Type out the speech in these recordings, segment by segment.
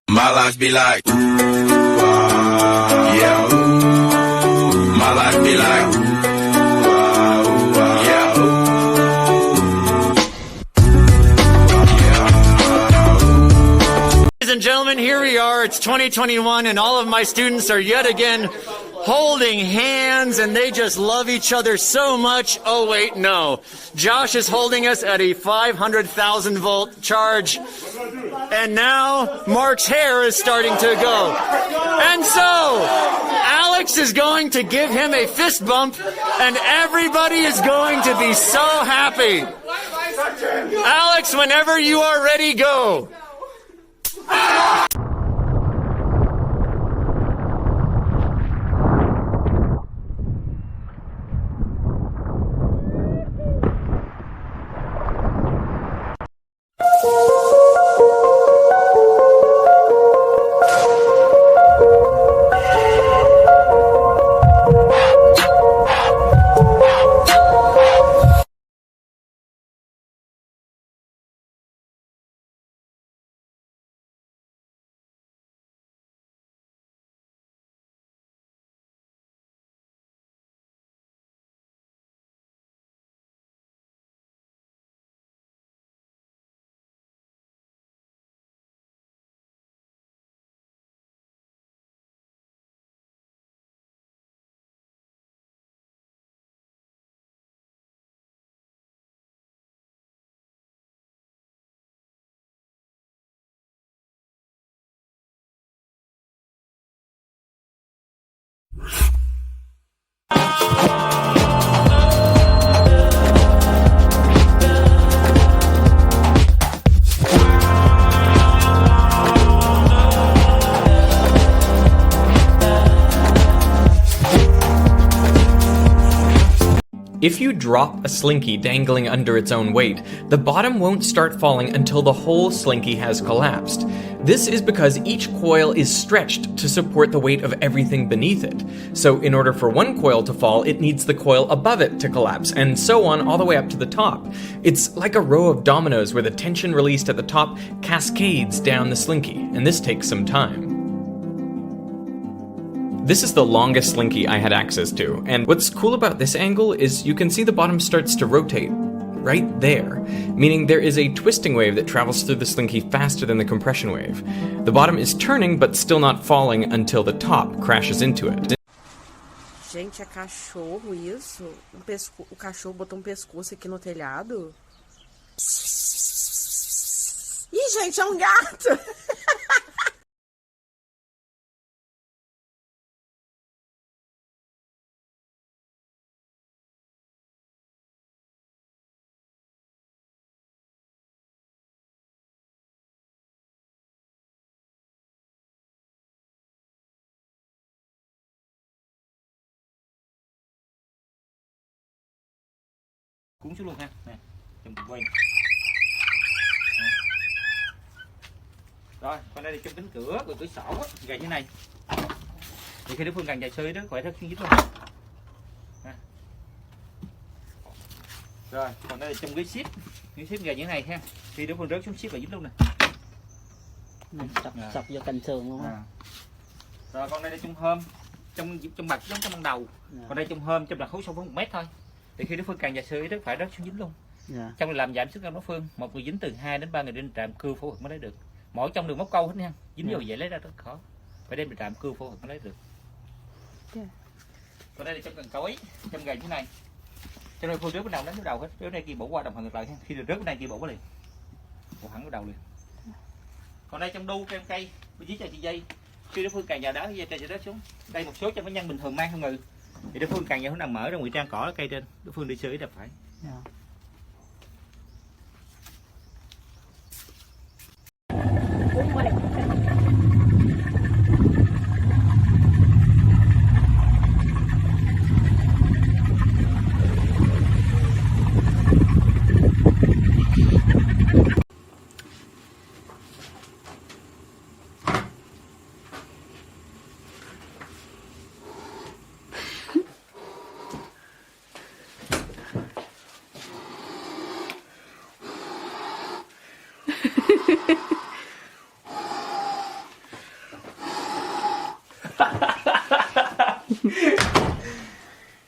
My life be like, ooh, yeah, ooh. My life be like, ooh, yeah, ooh. Ladies and gentlemen, here we are. It's 2021 and all of my students are yet again holding hands and they just love each other so much. Oh wait, no. Josh is holding us at a 500,000 volt charge. And now Mark's hair is starting to go. And so Alex is going to give him a fist bump and everybody is going to be so happy. Alex, whenever you are ready, go. If you drop a slinky dangling under its own weight, the bottom won't start falling until the whole slinky has collapsed. This is because each coil is stretched to support the weight of everything beneath it. So in order for one coil to fall, it needs the coil above it to collapse, and so on all the way up to the top. It's like a row of dominoes where the tension released at the top cascades down the slinky, and this takes some time. This is the longest slinky I had access to, and what's cool about this angle is you can see the bottom starts to rotate right there, meaning there is a twisting wave that travels through the slinky faster than the compression wave. The bottom is turning but still not falling until the top crashes into it. Gente, é cachorro isso? O cachorro botou pescoço aqui no telhado? Ih, gente, é gato! Cuốn xuống luôn ha, nè, chùm quay. Rồi, còn đây là trong cánh cửa, cửa sổ á, gài như này. Thì khi đối phương càng dài xơi đó, khỏi rất dính luôn. Rồi, còn đây là trong cái ship gài như thế này ha. Khi đối phương rớt xuống ship là dính luôn nè. Sọc vô cành sườn luôn á. Rồi, còn đây là trong mặt giống trong ban đầu. Còn đây trong là khối sâu khoảng 1 mét thôi. Thì khi đối phương càng dài xơi đó phải rớt xuống dính luôn. Trong này làm giảm sức căng đối phương, một người dính từ 2 đến 3 người đến trạm cưa phẫu thuật mới lấy được. Mỗi trong đường móc câu hết nha, dính vô vậy lấy ra rất khó. Phải đem về trạm cưa phẫu thuật mới lấy được. Còn đây là trong cần cối, trong gài như này. Trong đây phương rớt bên đầu đánh vào đầu hết, rớt này kia bổ qua đồng hành ngược lại ha. Khi được rớt bên này kia bổ qua liền, bổ hẳn vào đầu liền. Còn đây trong đu cây bên dưới chỉ dây, khi đối phương càng vào đá dây rớt xuống. Đây một số trong cái nhân bình thường mang theo người. Thì đối phương càng vào hướng nào mở ra ngụy trang cỏ cây trên, đối phương đi chơi đập phải.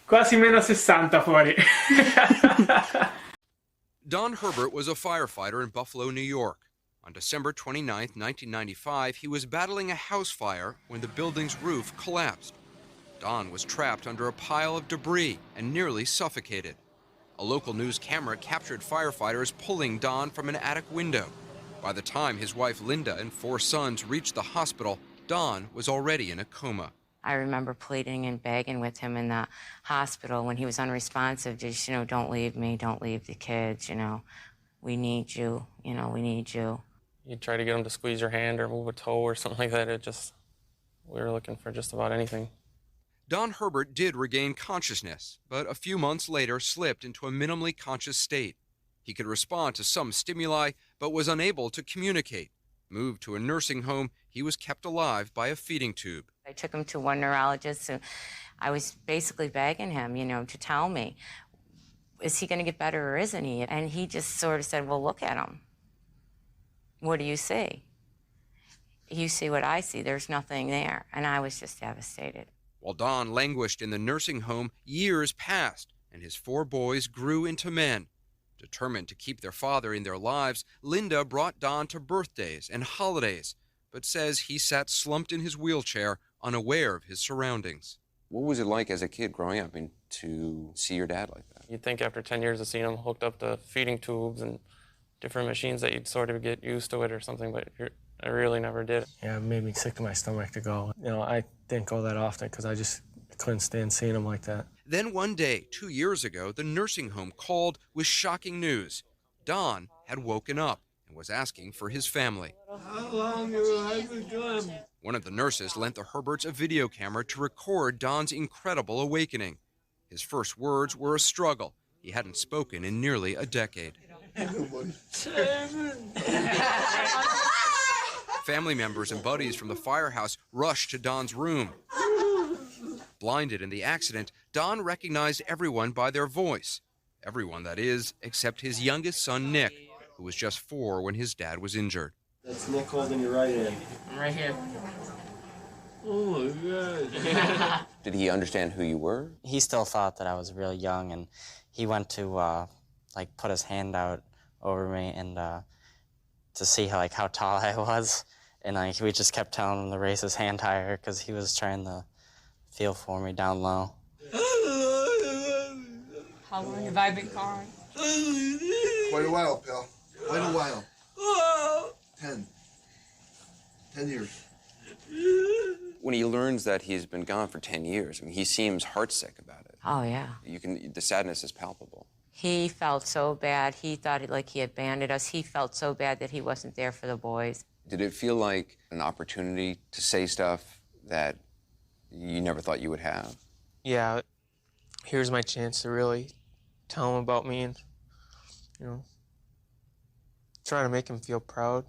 Quasi meno 60 fuori. Don Herbert was a firefighter in Buffalo, New York. On December 29, 1995, he was battling a house fire when the building's roof collapsed. Don was trapped under a pile of debris and nearly suffocated. A local news camera captured firefighters pulling Don from an attic window. By the time his wife Linda and 4 sons reached the hospital, Don was already in a coma. I remember pleading and begging with him in the hospital when he was unresponsive, just, don't leave me, don't leave the kids, we need you, we need you. You try to get him to squeeze your hand or move a toe or something like that. We were looking for just about anything. Don Herbert did regain consciousness, but a few months later slipped into a minimally conscious state. He could respond to some stimuli, but was unable to communicate. Moved to a nursing home, he was kept alive by a feeding tube. I took him to one neurologist, and I was basically begging him, to tell me, is he going to get better or isn't he? And he just sort of said, well, look at him. What do you see? You see what I see. There's nothing there. And I was just devastated. While Don languished in the nursing home, years passed, and his 4 boys grew into men. Determined to keep their father in their lives, Linda brought Don to birthdays and holidays, but says he sat slumped in his wheelchair, unaware of his surroundings. What was it like as a kid growing up to see your dad like that? You'd think after 10 years of seeing him hooked up to feeding tubes and different machines that you'd sort of get used to it or something, but I really never did. Yeah, it made me sick to my stomach to go. I didn't go that often because I just couldn't stand seeing him like that. Then one day, 2 years ago, the nursing home called with shocking news. Don had woken up and was asking for his family. How long have I been gone? One of the nurses lent the Herberts a video camera to record Don's incredible awakening. His first words were a struggle. He hadn't spoken in nearly a decade. Family members and buddies from the firehouse rushed to Don's room. Blinded in the accident, Don recognized everyone by their voice. Everyone, that is, except his youngest son, Nick, who was just 4 when his dad was injured. That's Nick holding your right hand. I'm right here. Oh, my God. Did he understand who you were? He still thought that I was really young, and he went to, put his hand out over me and to see how tall I was. And we just kept telling him to raise his hand higher because he was trying to feel for me down low. How long have I been gone? Quite a while, pal. Quite a while. 10 years. When he learns that he's been gone for 10 years, he seems heartsick about it. Oh, yeah. The sadness is palpable. He felt so bad. He thought he abandoned us. He felt so bad that he wasn't there for the boys. Did it feel like an opportunity to say stuff that you never thought you would have? Yeah, here's my chance to really tell him about me and, try to make him feel proud.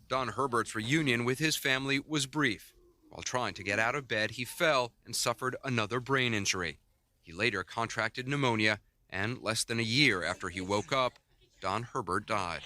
Don Herbert's reunion with his family was brief. While trying to get out of bed, he fell and suffered another brain injury. He later contracted pneumonia, and less than a year after he woke up, Don Herbert died.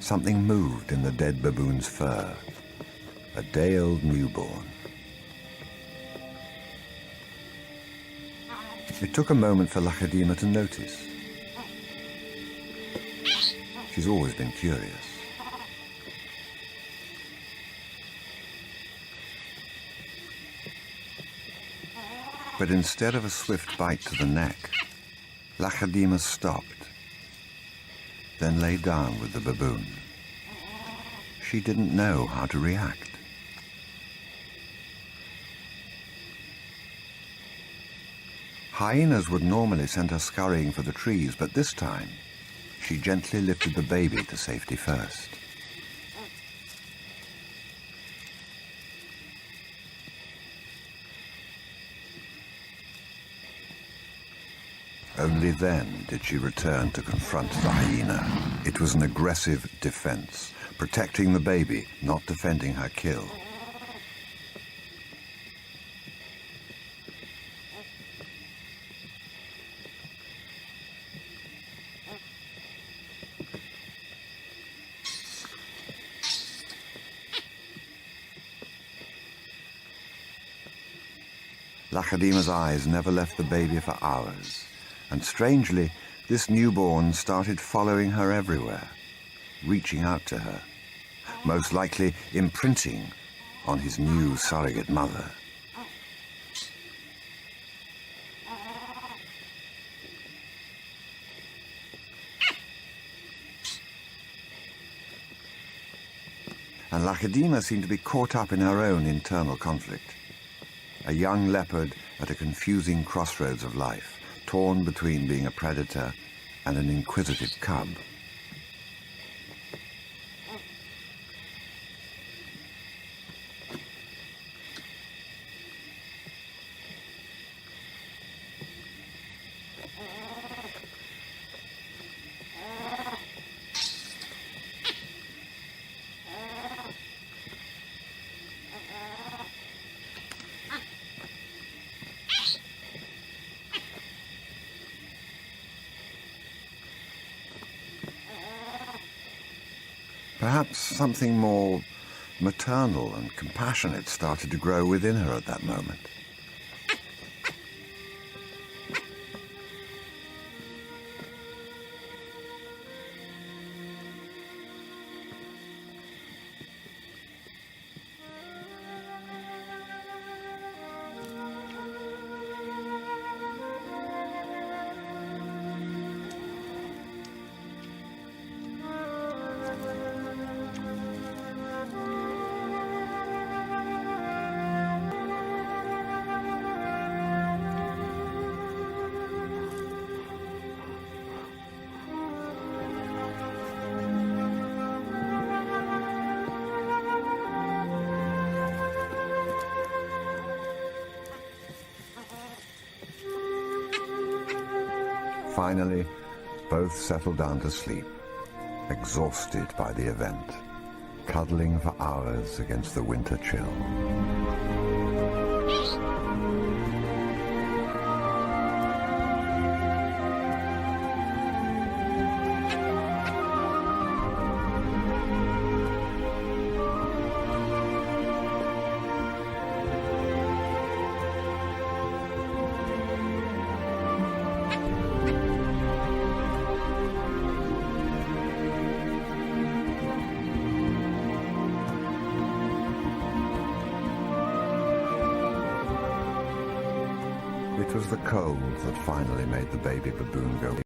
Something moved in the dead baboon's fur. A day-old newborn. It took a moment for Lachadima to notice. She's always been curious. But instead of a swift bite to the neck, Lachadima stopped, then lay down with the baboon. she didn't know how to react. Hyenas would normally send her scurrying for the trees, but this time she gently lifted the baby to safety first. Only then did she return to confront the hyena. It was an aggressive defense, protecting the baby, not defending her kill. Lachadima's eyes never left the baby for hours, and strangely, this newborn started following her everywhere, reaching out to her, most likely imprinting on his new surrogate mother. And Lachadima seemed to be caught up in her own internal conflict. A young leopard at a confusing crossroads of life, torn between being a predator and an inquisitive cub. Perhaps something more maternal and compassionate started to grow within her at that moment. Finally, both settled down to sleep, exhausted by the event, cuddling for hours against the winter chill. It was the cold that finally made the baby baboon go